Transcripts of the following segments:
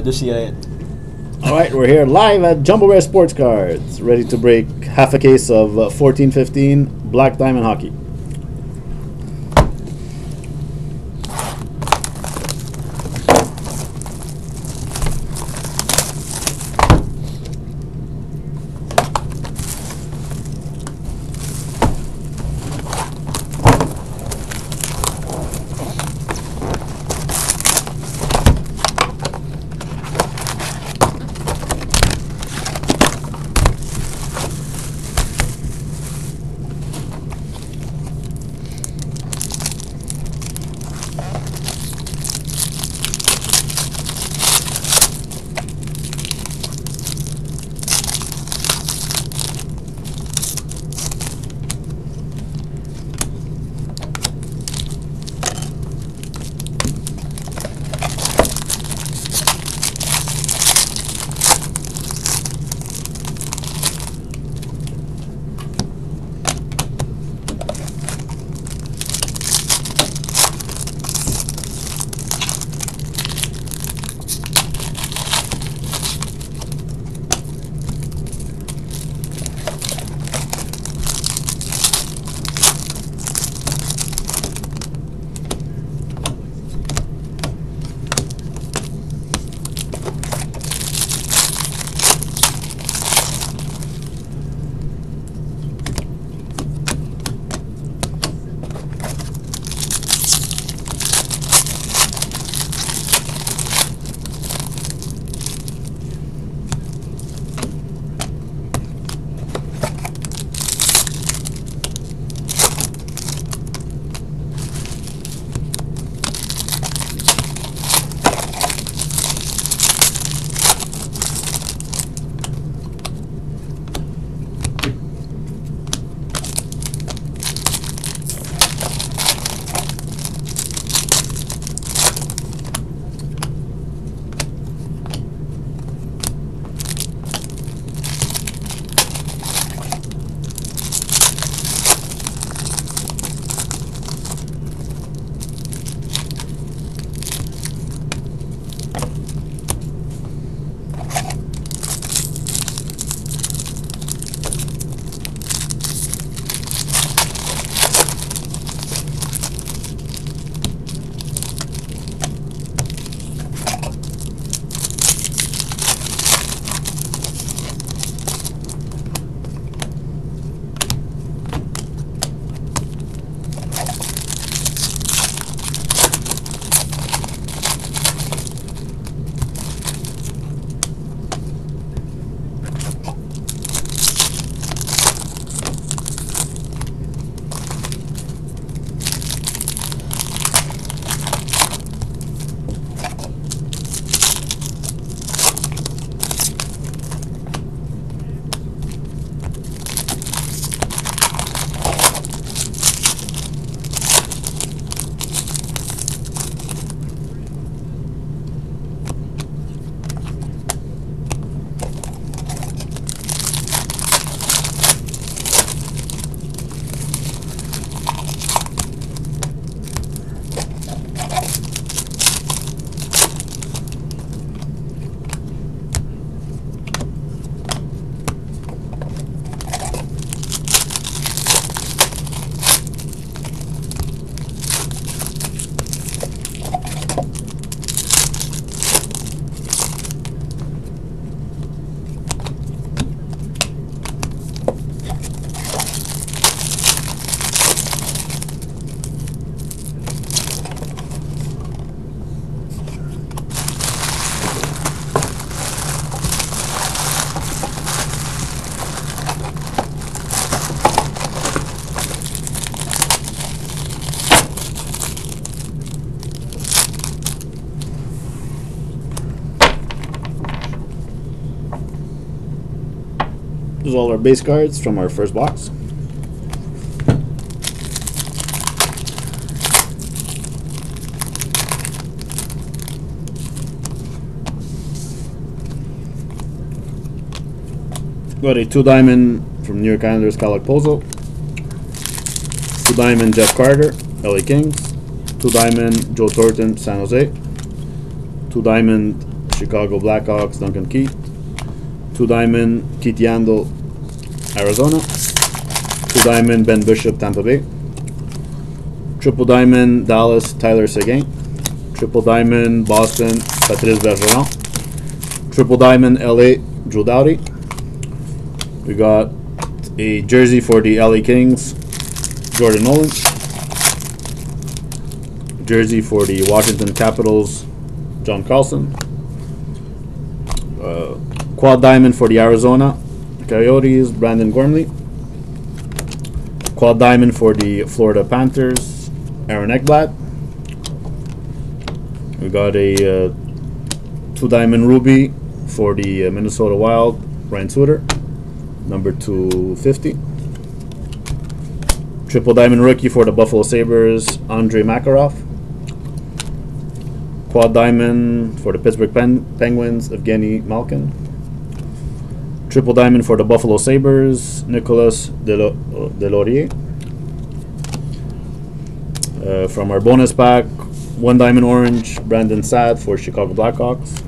Dus zie jij het. Alright, we're here live at Jumbo Rare Sports Cards, ready to break half a case of 14-15 Black Diamond Hockey. These are all our base cards from our first box. Got a 2-diamond from New York Islanders, Kyle Okposo. 2-diamond Jeff Carter, LA Kings. 2-diamond Joe Thornton, San Jose. 2-diamond Chicago Blackhawks, Duncan Keith. 2 diamond, Keith Yandel, Arizona. 2 diamond, Ben Bishop, Tampa Bay. Triple diamond, Dallas, Tyler Seguin. Triple diamond, Boston, Patrice Bergeron. Triple diamond, LA, Drew Doughty. We got a jersey for the LA Kings, Jordan Nolan. Jersey for the Washington Capitals, John Carlson. Quad diamond for the Arizona Coyotes, Brandon Gormley. Quad diamond for the Florida Panthers, Aaron Ekblad. We got a 2 diamond ruby for the Minnesota Wild, Ryan Suter, number 250. Triple diamond rookie for the Buffalo Sabres, Andrei Makarov. Quad diamond for the Pittsburgh Penguins, Evgeny Malkin. Triple diamond for the Buffalo Sabres, Nicolas Deslauriers. From our bonus pack, 1 diamond orange, Brandon Saad for Chicago Blackhawks.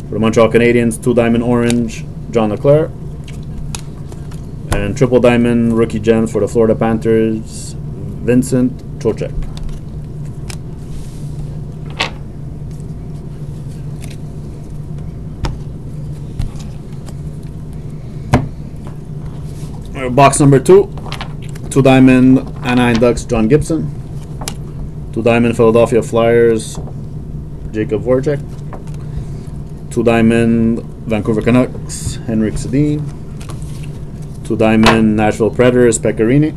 For the Montreal Canadiens, 2 diamond orange, John Leclerc. And triple diamond rookie gems for the Florida Panthers, Vincent Trocheck. Box number 2, 2 diamond Anaheim Ducks, John Gibson. 2 diamond Philadelphia Flyers, Jacob Voracek. 2 diamond Vancouver Canucks, Henrik Sedin. 2 diamond Nashville Predators, Pecorini.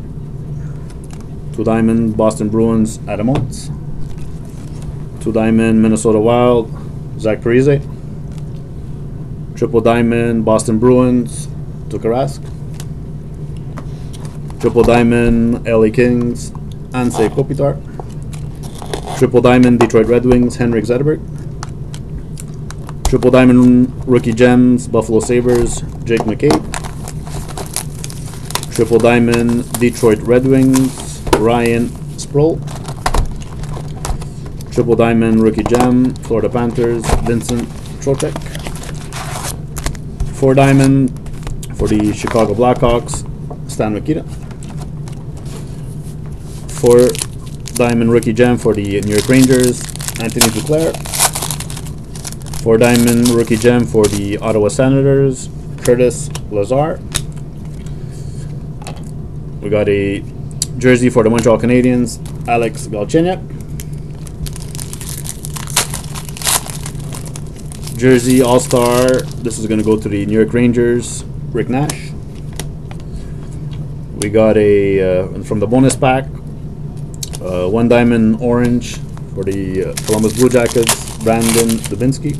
2 diamond Boston Bruins, Adam Oates. 2 diamond Minnesota Wild, Zach Parise. Triple diamond Boston Bruins, Tuukka Rask. Triple diamond LA Kings, Anze Kopitar. Triple diamond Detroit Red Wings, Henrik Zetterberg. Triple diamond rookie gems, Buffalo Sabres, Jake McCabe. Triple diamond Detroit Red Wings, Ryan Sproul. Triple diamond rookie gem, Florida Panthers, Vincent Trocheck. 4 diamond for the Chicago Blackhawks, Stan Mikita. 4 diamond rookie gem for the New York Rangers, Anthony Duclair. 4 diamond rookie gem for the Ottawa Senators, Curtis Lazar. We got a jersey for the Montreal Canadiens, Alex Galchenyuk. Jersey All-Star, this is going to go to the New York Rangers, Rick Nash. We got a, from the bonus pack, 1 diamond orange for the Columbus Blue Jackets, Brandon Dubinsky.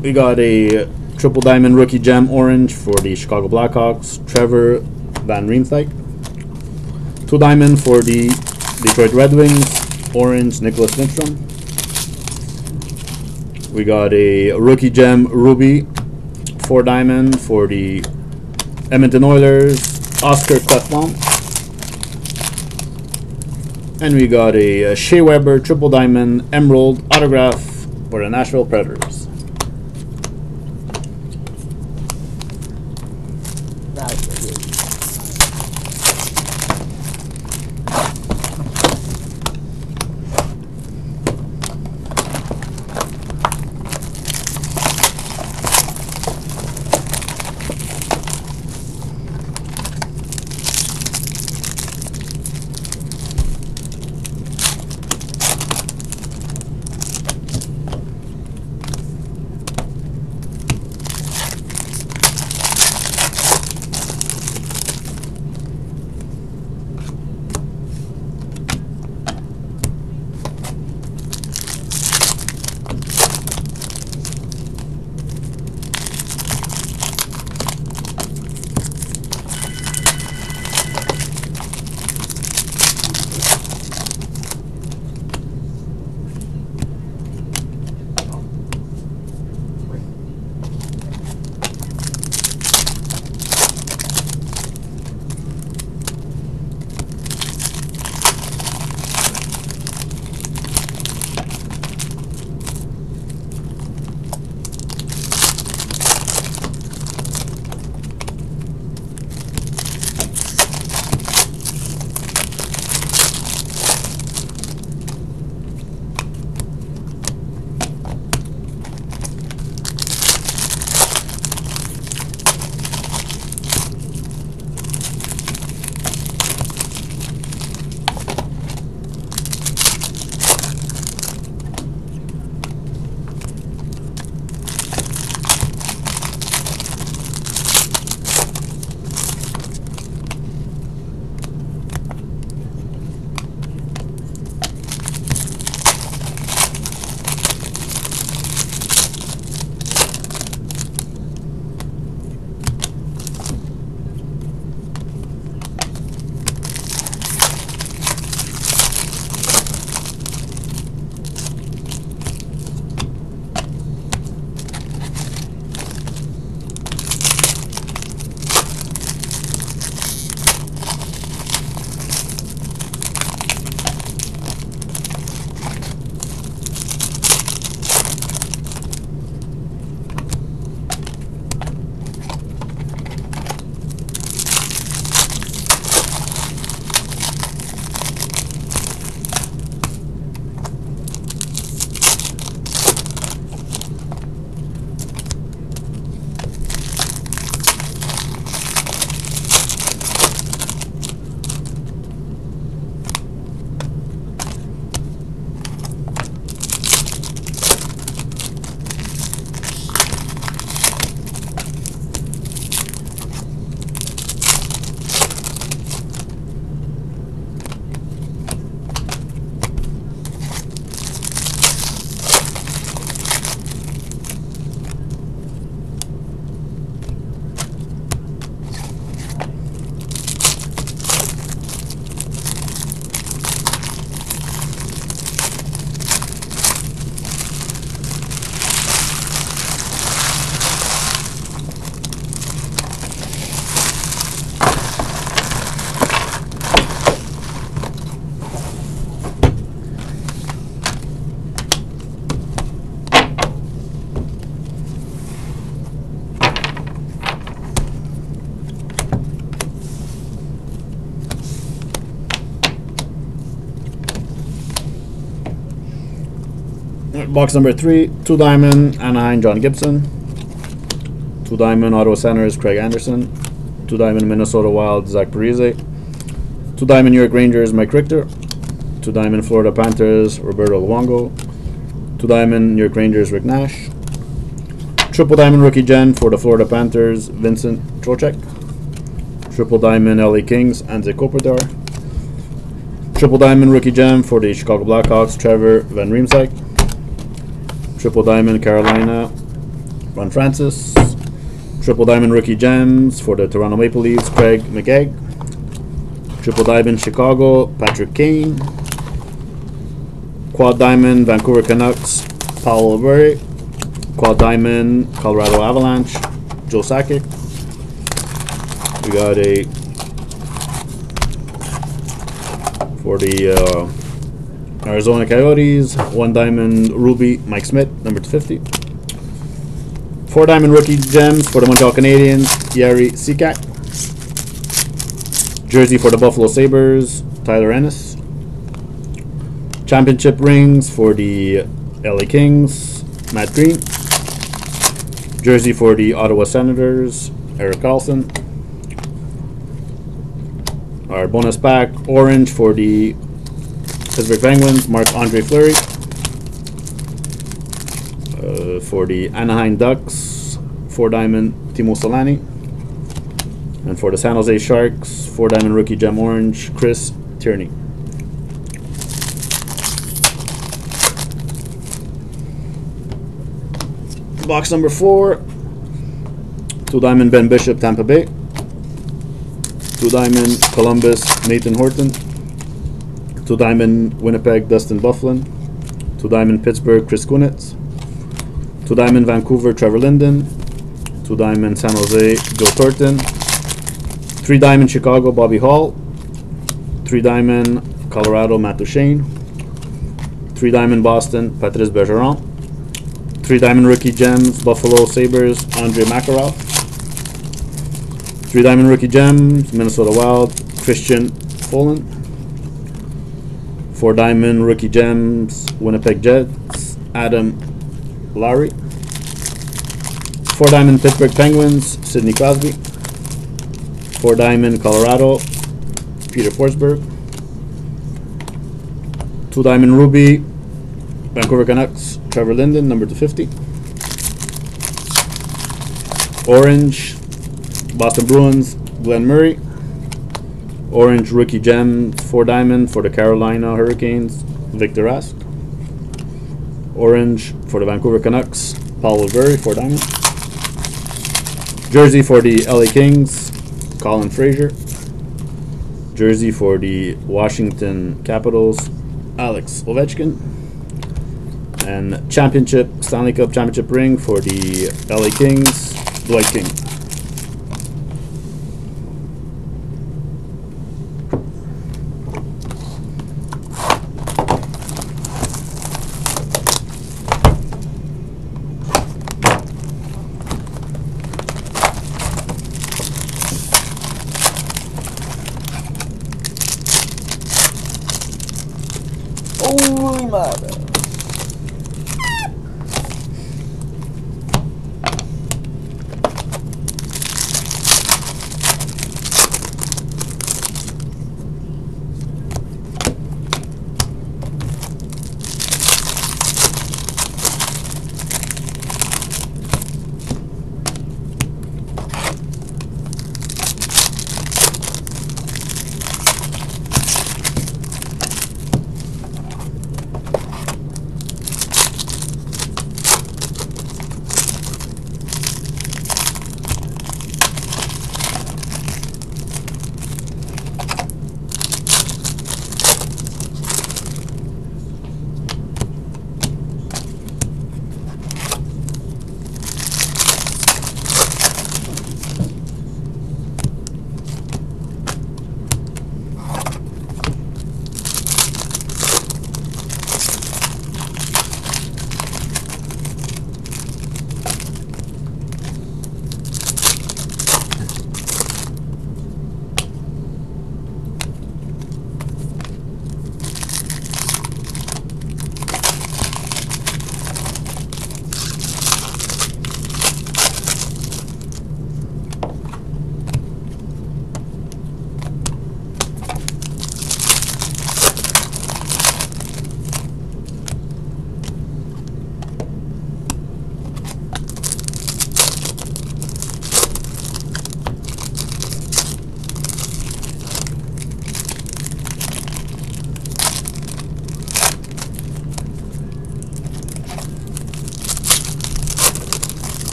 We got a triple diamond rookie gem orange for the Chicago Blackhawks, Trevor Van Riemsdyk. 2 diamond for the Detroit Red Wings, orange Nicholas Lindstrom. We got a rookie gem ruby, 4 diamond for the Edmonton Oilers, Oscar Klefbom. And we got a Shea Weber triple diamond emerald autograph for the Nashville Predators. Box number 3, 2 diamond Anaheim John Gibson, 2 diamond Ottawa Senators Craig Anderson, 2 diamond Minnesota Wild Zach Parise, 2 diamond New York Rangers Mike Richter, 2 diamond Florida Panthers Roberto Luongo, 2 diamond New York Rangers Rick Nash, triple diamond rookie gem for the Florida Panthers Vincent Trocheck, triple diamond LA Kings Anze Kopitar, triple diamond rookie gem for the Chicago Blackhawks Trevor Van Riemsdyk, triple diamond Carolina Ron Francis, triple diamond rookie gems for the Toronto Maple Leafs Craig McGagg, triple diamond Chicago Patrick Kane, quad diamond Vancouver Canucks Paul O'Leary, quad diamond Colorado Avalanche Joe Sakic. We got a for the Arizona Coyotes 1 diamond ruby Mike Smith number 250, 4 diamond rookie gems for the Montreal Canadiens Yari Sikak, jersey for the Buffalo Sabres Tyler Ennis, championship rings for the LA Kings Matt Green, jersey for the Ottawa Senators Erik Karlsson, our bonus pack orange for the Pittsburgh Penguins Marc-Andre Fleury, for the Anaheim Ducks 4 diamond Timo Solani, and for the San Jose Sharks 4 diamond rookie gem orange Chris Tierney. Box number 4, 2 diamond Ben Bishop Tampa Bay, 2 diamond Columbus Nathan Horton, 2 diamond Winnipeg Dustin Byfuglien, 2 diamond Pittsburgh Chris Kunitz, 2 diamond Vancouver Trevor Linden, 2 diamond San Jose Joe Thornton, 3 diamond Chicago Bobby Hall, 3 diamond Colorado Matt Duchene, 3 diamond Boston Patrice Bergeron, 3 diamond rookie gems Buffalo Sabres Andre Makarov, 3 diamond rookie gems Minnesota Wild Christian Folin, 4 diamond rookie gems Winnipeg Jets Adam Lowry, 4 diamond Pittsburgh Penguins Sidney Crosby, 4 diamond Colorado Peter Forsberg, 2 diamond ruby Vancouver Canucks Trevor Linden number 250, orange Boston Bruins Glenn Murray, orange rookie gem 4 diamond for the Carolina Hurricanes Victor Rask, orange for the Vancouver Canucks Paul O'Leary 4 diamond, jersey for the LA Kings Colin Fraser, jersey for the Washington Capitals Alex Ovechkin, and championship Stanley Cup championship ring for the LA Kings Dwight King. Holy mother.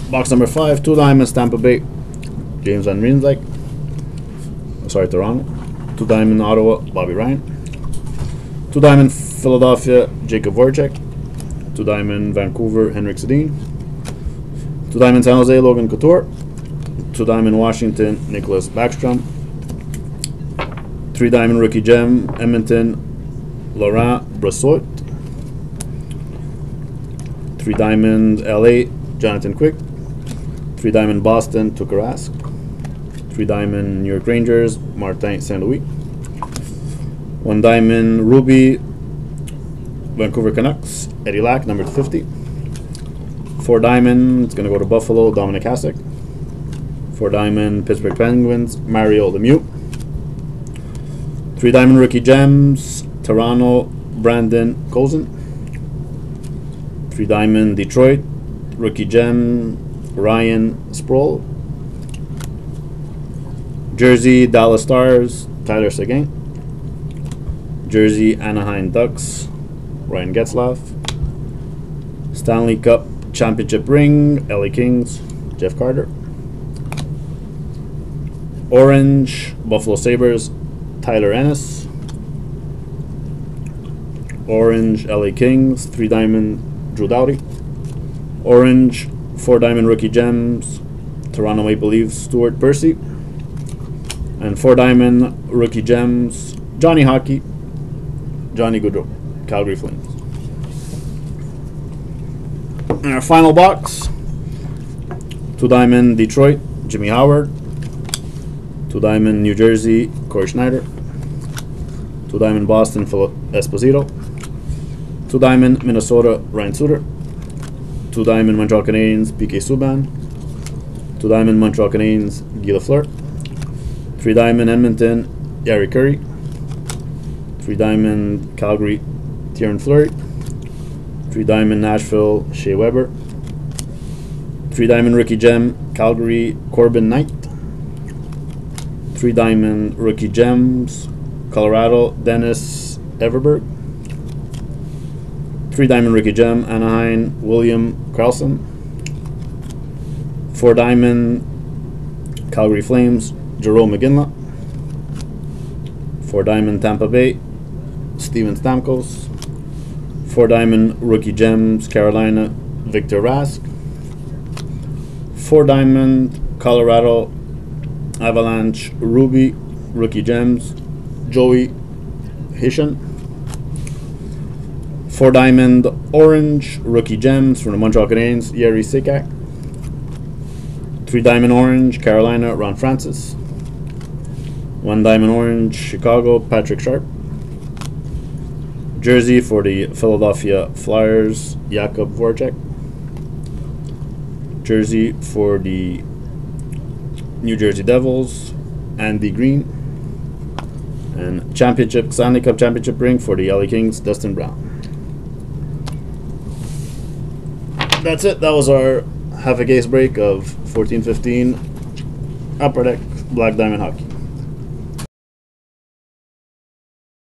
Box number 5, 2 diamonds, Tampa Bay, James Van Riemsdyk. Sorry, Toronto. 2 diamond, Ottawa, Bobby Ryan. 2 diamond, Philadelphia, Jacob Voracek. 2 diamond, Vancouver, Henrik Sedin. 2 diamond, San Jose, Logan Couture. 2 diamond, Washington, Nicholas Backstrom. 3 diamond, rookie gem, Edmonton, Laurent Brossoit. 3 diamond, LA, Jonathan Quick. 3 diamond, Boston, Tuukka Rask. 3 diamond, New York Rangers, Martin St. Louis. 1 diamond, Ruby, Vancouver Canucks, Eddie Lack, number 50. 4 diamond, it's going to go to Buffalo, Dominic Hasek. 4 diamond, Pittsburgh Penguins, Mario Lemieux. 3 diamond, rookie gems, Toronto, Brandon Kozun. 3 diamond, Detroit, rookie gem, Ryan Sproul. Jersey, Dallas Stars, Tyler Seguin. Jersey, Anaheim Ducks, Ryan Getzlaf. Stanley Cup Championship ring, LA Kings, Jeff Carter. Orange, Buffalo Sabres, Tyler Ennis. Orange, LA Kings, 3 diamond, Drew Doughty. Orange, 4 diamond rookie gems, Toronto Maple Leafs, Stuart Percy. And 4 diamond rookie gems, Johnny Hockey, Johnny Gaudreau, Calgary Flames. And our final box, 2 diamond, Detroit, Jimmy Howard. 2 diamond, New Jersey, Corey Schneider. 2 diamond, Boston, Philip Esposito. 2 diamond, Minnesota, Ryan Suter. 2 diamond, Montreal Canadiens, PK Subban. 2 diamond, Montreal Canadiens, Guy Lafleur. 3 diamond, Edmonton, Yari Curry. 3 diamond, Calgary, Tieran Fleury. 3 diamond, Nashville, Shea Weber. 3 diamond, rookie gem, Calgary, Corbin Knight. 3 diamond, rookie gems, Colorado, Dennis Everberg. 3 diamond, rookie gem, Anaheim, William Karlsson. 4 diamond, Calgary Flames, Jerome McGinley. 4 diamond, Tampa Bay, Steven Stamkos. 4 diamond, rookie gems, Carolina, Victor Rask. 4 diamond, Colorado Avalanche, Ruby, rookie gems, Joey Hishan. 4 diamond, orange, rookie gems from the Montreal Canadiens, Yeri Sikak. 3 diamond, orange, Carolina, Ron Francis. 1 diamond, orange, Chicago, Patrick Sharp. Jersey for the Philadelphia Flyers, Jakub Voracek. Jersey for the New Jersey Devils, Andy Green. And championship, Stanley Cup Championship ring for the LA Kings, Dustin Brown. That's it. That was our half a case break of 14-15 Upper Deck Black Diamond Hockey.